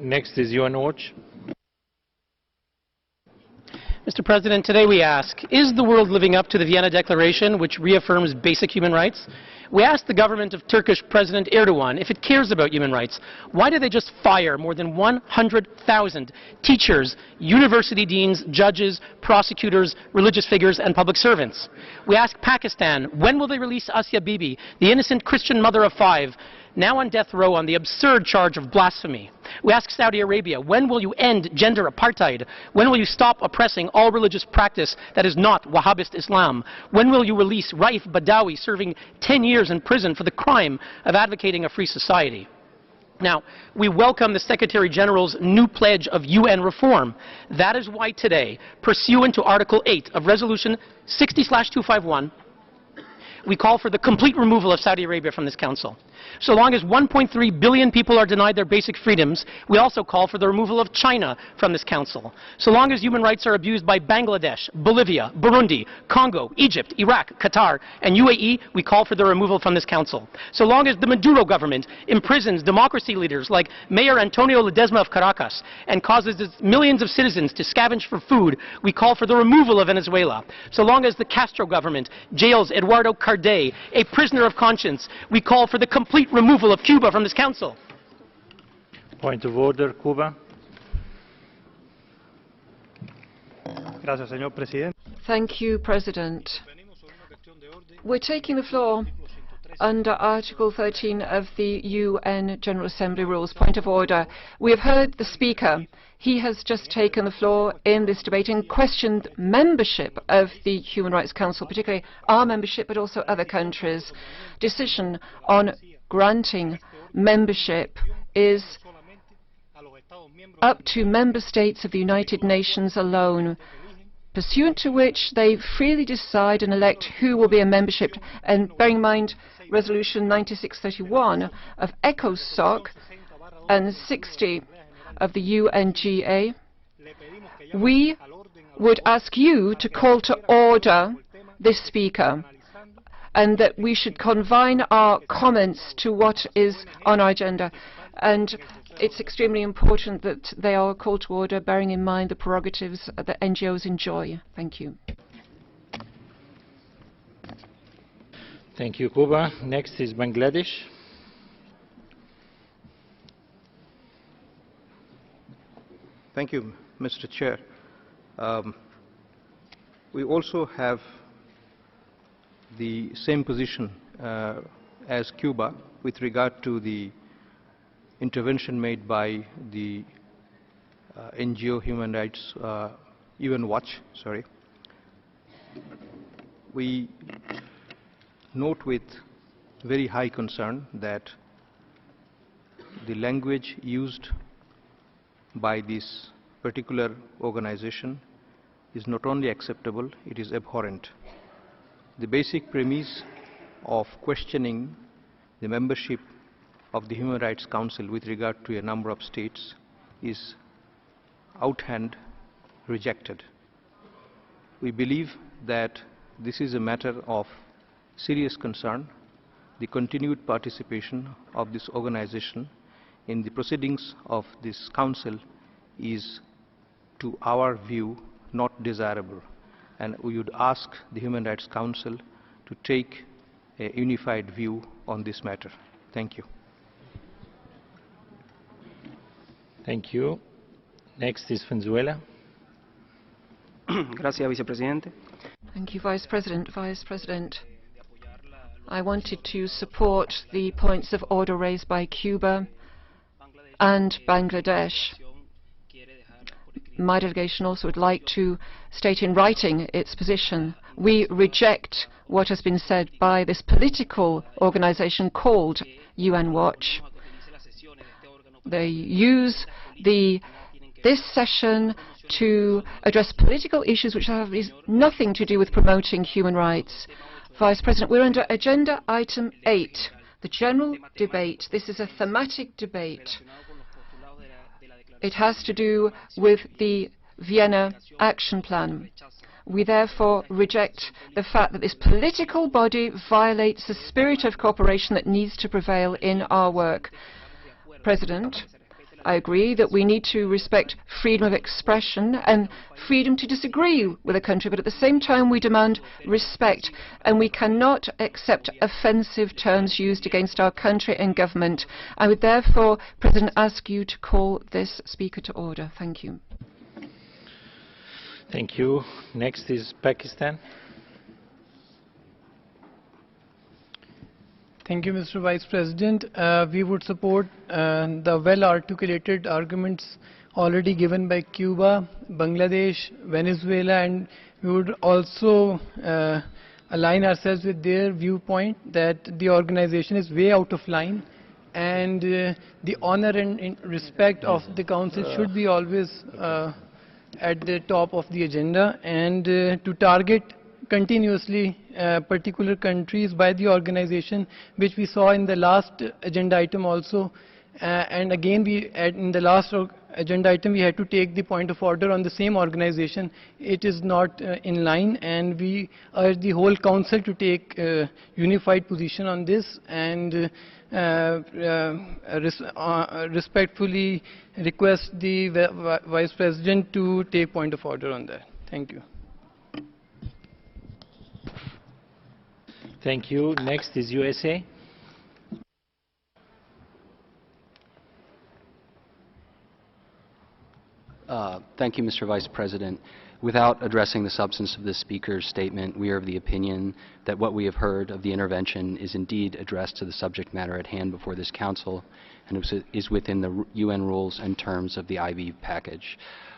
Next is UN Watch. Mr. President, today we ask, is the world living up to the Vienna Declaration, which reaffirms basic human rights? We ask the government of Turkish President Erdogan if it cares about human rights. Why did they just fire more than 100,000 teachers, university deans, judges, prosecutors, religious figures, and public servants? We ask Pakistan, when will they release Asia Bibi, the innocent Christian mother of 5, now on death row on the absurd charge of blasphemy? We ask Saudi Arabia, when will you end gender apartheid? When will you stop oppressing all religious practice that is not Wahhabist Islam? When will you release Raif Badawi, serving 10 years in prison for the crime of advocating a free society? Now, we welcome the Secretary General's new pledge of UN reform. That is why today, pursuant to Article 8 of Resolution 60/251, we call for the complete removal of Saudi Arabia from this Council. So long as 1.3 billion people are denied their basic freedoms, we also call for the removal of China from this Council. So long as human rights are abused by Bangladesh, Bolivia, Burundi, Congo, Egypt, Iraq, Qatar, and UAE, we call for their removal from this Council. So long as the Maduro government imprisons democracy leaders like Mayor Antonio Ledesma of Caracas and causes millions of citizens to scavenge for food, we call for the removal of Venezuela. So long as the Castro government jails Eduardo Carde, a prisoner of conscience, we call for the complete removal of Cuba from this Council. Point of order, Cuba. Gracias, señor presidente. Thank you, President. We're taking the floor under Article 13 of the UN General Assembly rules. Point of order. We have heard the Speaker. He has just taken the floor in this debate and questioned membership of the Human Rights Council, particularly our membership, but also other countries. Decision on granting membership is up to member states of the United Nations alone, pursuant to which they freely decide and elect who will be a membership. And bearing in mind Resolution 9631 of ECOSOC and 60 of the UNGA, we would ask you to call to order this Speaker, and that we should confine our comments to what is on our agenda. And it's extremely important that they are called to order, bearing in mind the prerogatives that NGOs enjoy. Thank you. Thank you, Cuba. Next is Bangladesh. Thank you, Mr. Chair. We also have the same position as Cuba with regard to the intervention made by the NGO Human Rights, UN Watch, sorry. We note with very high concern that the language used by this particular organization is not only acceptable, it is abhorrent. The basic premise of questioning the membership of the Human Rights Council with regard to a number of states is outhand rejected. We believe that this is a matter of serious concern. The continued participation of this organization in the proceedings of this Council is, to our view, not desirable. And we would ask the Human Rights Council to take a unified view on this matter. Thank you. Thank you. Next is Venezuela. Gracias, Vicepresidente. Thank you, Vice President. Vice President, I wanted to support the points of order raised by Cuba and Bangladesh. My delegation also would like to state in writing its position. We reject what has been said by this political organization called UN Watch. They use this session to address political issues which have nothing to do with promoting human rights. Vice President, we're under Agenda Item 8, the general debate. This is a thematic debate. It has to do with the Vienna Action Plan. We therefore reject the fact that this political body violates the spirit of cooperation that needs to prevail in our work. President, I agree that we need to respect freedom of expression and freedom to disagree with a country, but at the same time we demand respect, and we cannot accept offensive terms used against our country and government. I would therefore, President, ask you to call this speaker to order. Thank you. Thank you. Next is Pakistan. Thank you, Mr. Vice President. We would support the well-articulated arguments already given by Cuba, Bangladesh, Venezuela, and we would also align ourselves with their viewpoint that the organization is way out of line, and the honor and respect of the Council should be always at the top of the agenda, and to target continuously particular countries by the organization, which we saw in the last agenda item also, and again in the last agenda item we had to take the point of order on the same organization. It is not in line, and we urge the whole Council to take a unified position on this, and respectfully request the Vice President to take point of order on that. Thank you. Thank you. Next is USA. Thank you, Mr. Vice President. Without addressing the substance of the Speaker's statement, we are of the opinion that what we have heard of the intervention is indeed addressed to the subject matter at hand before this Council and is within the UN rules and terms of the IB package.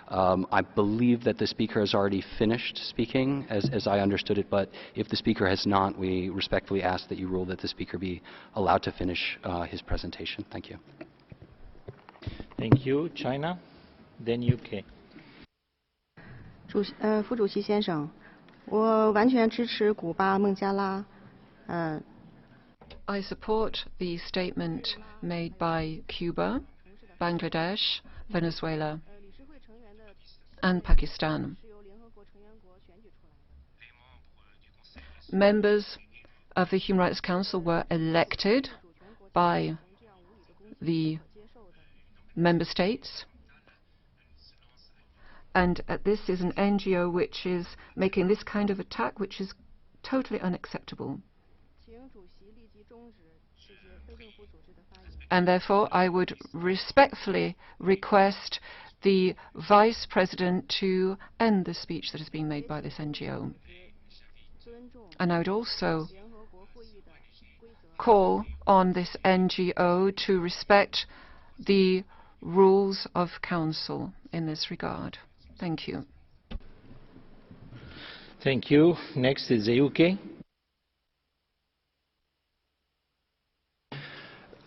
I believe that the Speaker has already finished speaking, as I understood it, but if the Speaker has not, we respectfully ask that you rule that the Speaker be allowed to finish his presentation. Thank you. Thank you. China, then UK. 副主席先生，我完全支持古巴、孟加拉。I support the statement made by Cuba, Bangladesh, Venezuela, and Pakistan. Members of the Human Rights Council were elected by the member states, and this is an NGO which is making this kind of attack, which is totally unacceptable. And therefore I would respectfully request the Vice President to end the speech that is being made by this NGO. And I would also call on this NGO to respect the rules of Council in this regard. Thank you. Thank you. Next is the UK.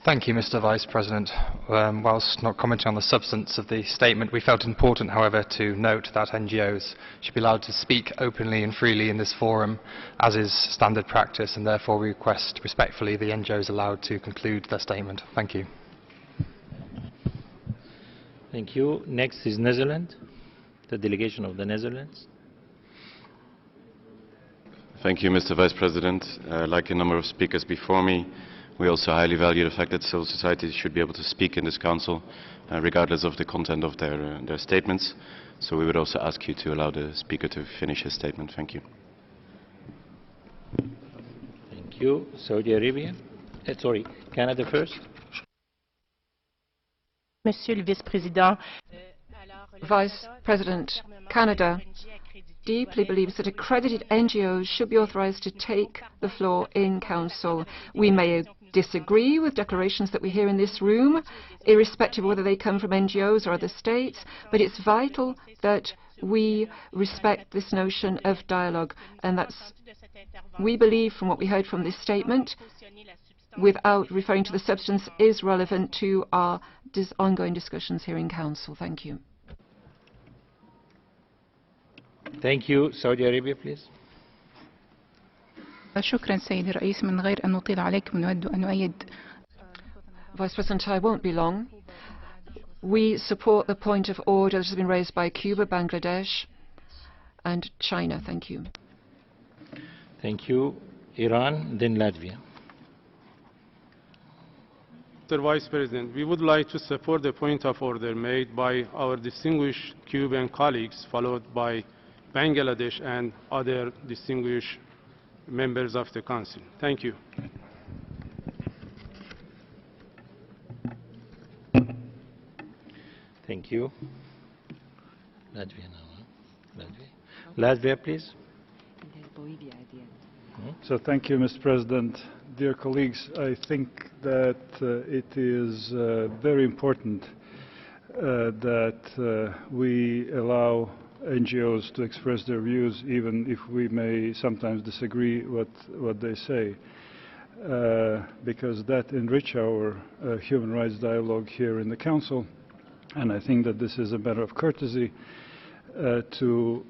Thank you, Mr. Vice President. Whilst not commenting on the substance of the statement, we felt important, however, to note that NGOs should be allowed to speak openly and freely in this forum, as is standard practice, and therefore we request respectfully the NGOs allowed to conclude their statement. Thank you. Thank you. Next is Netherlands, the delegation of the Netherlands. Thank you, Mr. Vice President. Like a number of speakers before me, we also highly value the fact that civil society should be able to speak in this Council, regardless of the content of their statements. So we would also ask you to allow the Speaker to finish his statement. Thank you. Thank you. Saudi Arabia. Sorry, Canada first. Monsieur le Vice-Président. Vice President, Canada deeply believes that accredited NGOs should be authorized to take the floor in Council. We may disagree with declarations that we hear in this room, irrespective of whether they come from NGOs or other states, but it's vital that we respect this notion of dialogue, and we believe from what we heard from this statement, without referring to the substance, is relevant to our ongoing discussions here in Council. Thank you. Thank you. Saudi Arabia, please. شكرا سيدي الرئيس. من غير أن نطيل عليكم نود أن نؤيد. Vice President, I won't be long. We support the point of order that has been raised by Cuba, Bangladesh, and China. Thank you. Thank you. Iran, then Latvia. Mr. Vice President, we would like to support the point of order made by our distinguished Cuban colleagues, followed by Bangladesh and other distinguished members of the Council. Thank you. Thank you. Latvia now. Latvia, please. So thank you, Mr. President. Dear colleagues, I think that it is very important that we allow NGOs to express their views, even if we may sometimes disagree with what they say, because that enriches our human rights dialogue here in the Council. And I think that this is a matter of courtesy to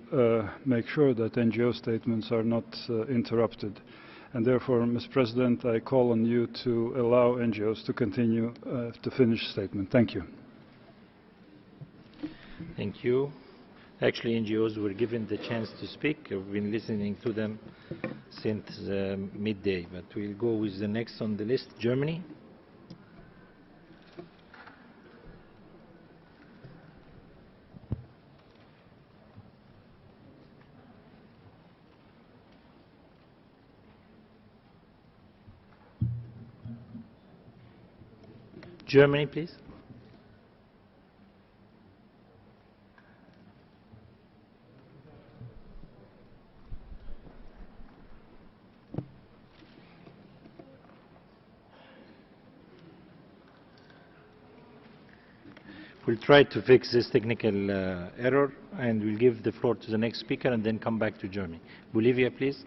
make sure that NGO statements are not interrupted. And therefore, Mr. President, I call on you to allow NGOs to continue to finish statement. Thank you. Thank you. Actually, NGOs were given the chance to speak. I've been listening to them since midday, but we'll go with the next on the list, Germany. Germany, please. We'll try to fix this technical error, and we'll give the floor to the next speaker and then come back to Germany. Bolivia, please.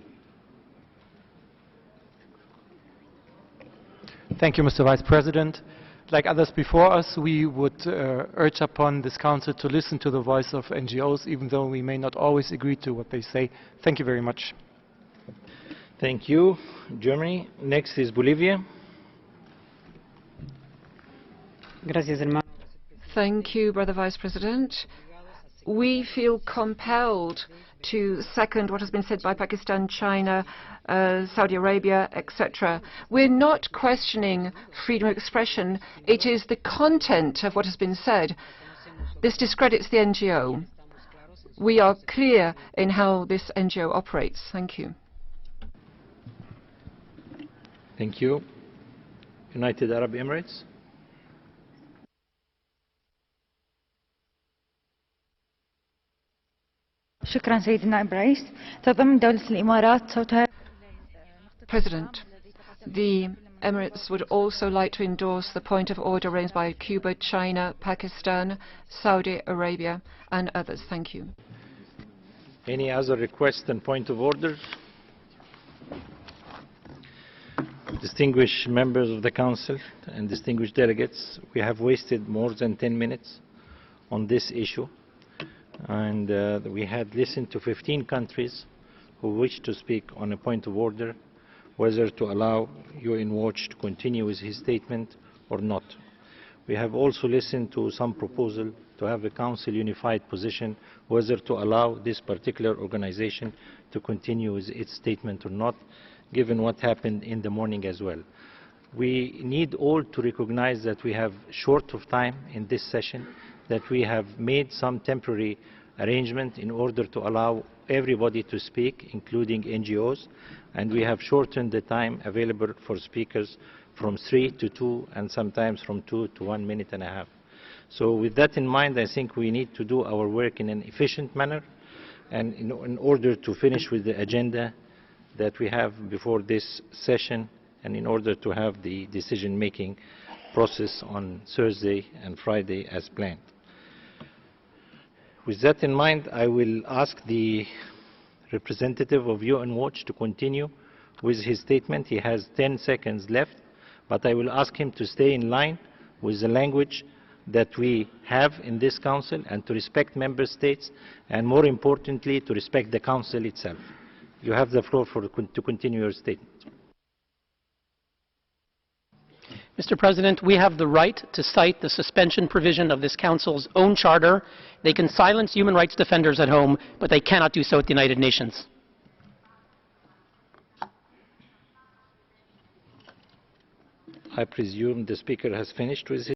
Thank you, Mr. Vice President. Like others before us, we would urge upon this Council to listen to the voice of NGOs, even though we may not always agree to what they say. Thank you very much. Thank you, Germany. Next is Bolivia. Thank you, Brother Vice President. We feel compelled to second what has been said by Pakistan, China, Saudi Arabia, etc. We're not questioning freedom of expression. It is the content of what has been said. This discredits the NGO. We are clear in how this NGO operates. Thank you. Thank you. United Arab Emirates. شكرا سيدنا الرئيس. تضمن دولة الإمارات صوتها. President, the Emirates would also like to endorse the point of order raised by Cuba, China, Pakistan, Saudi Arabia and others. Thank you. Any other request and point of order? Distinguished members of the Council and distinguished delegates, we have wasted more than 10 minutes on this issue. And we had listened to 15 countries who wished to speak on a point of order, whether to allow UN Watch to continue with his statement or not. We have also listened to some proposal to have a Council unified position, whether to allow this particular organization to continue with its statement or not, given what happened in the morning as well. We need all to recognize that we have short of time in this session, that we have made some temporary arrangement in order to allow everybody to speak, including NGOs, and we have shortened the time available for speakers from 3 to 2 and sometimes from 2 to 1 minute and a half. So with that in mind, I think we need to do our work in an efficient manner, and in order to finish with the agenda that we have before this session, and in order to have the decision-making process on Thursday and Friday as planned. With that in mind, I will ask the representative of UN Watch to continue with his statement. He has 10 seconds left, but I will ask him to stay in line with the language that we have in this Council and to respect Member States, and more importantly, to respect the Council itself. You have the floor to continue your statement. Mr. President, we have the right to cite the suspension provision of this Council's own charter. They can silence human rights defenders at home, but they cannot do so at the United Nations. I presume the speaker has finished with his